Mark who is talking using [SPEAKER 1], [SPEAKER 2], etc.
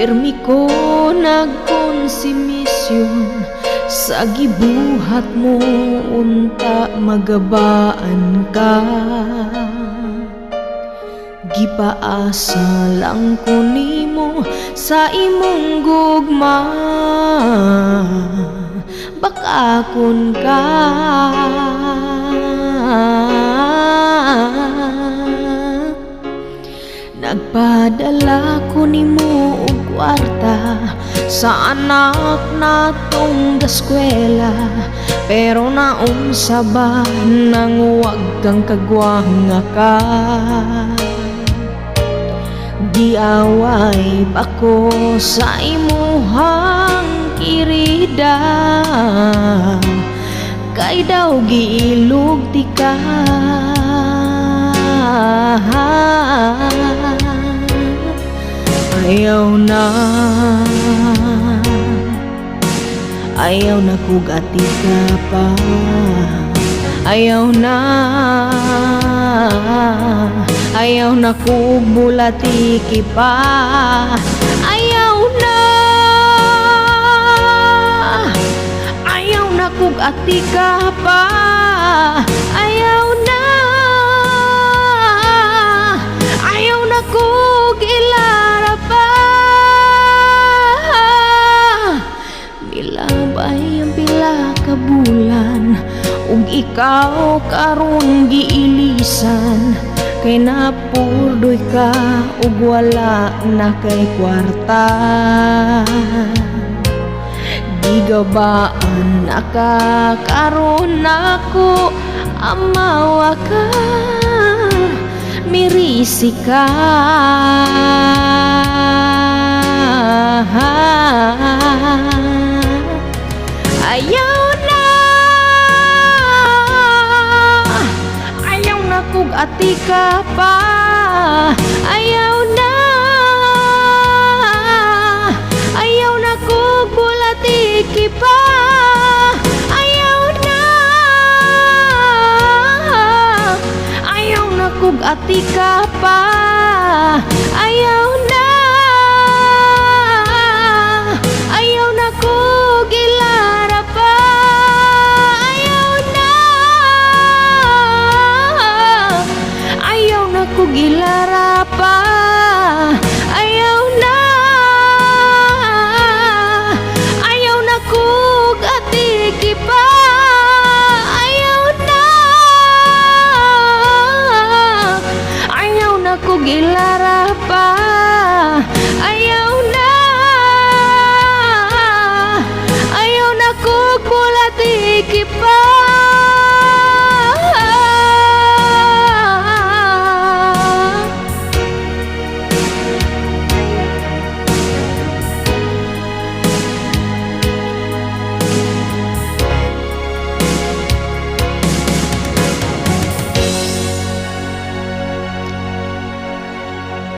[SPEAKER 1] Pirmi ko nagkonsimisyon sa gibuhat mo unta magabaan ka. Gipaasa lang ko nimo sa imong gugma, bakakon ka. Nagpadala ko nimo og kwarta sa anak natong gaskwela, pero naunsa ba nang wag kang kagwanga ka. Giaway pa ko sa imuhang kirida, kay daw giilog ti ka. Ayaw na, ayaw na kog ati ka pa. Ayaw na, ayaw na kog bulatiki pa. Ayaw na, ayaw na kog ati ka pa. Ayaw na, ayaw na kog ilara pa. Milabay ang pila ka bulan, ug ikaw karon giilisan, kay napurdoy ka ug wala na kay kwarta. Gigabaan ka karon ako, amawa ka, mirisi ka. Ayaw na, ayaw na kog ati ka pa. Ayaw na, ayaw na kog bulatiki pa. Ayaw na, ayaw na kog ati ka pa. Ayaw na, ayaw na kog ilara pa. Ayaw na, ayaw na kog ilara pa. Ayaw na, ayaw na kog atiki pa. Ayaw na, ayaw na kog ilara pa.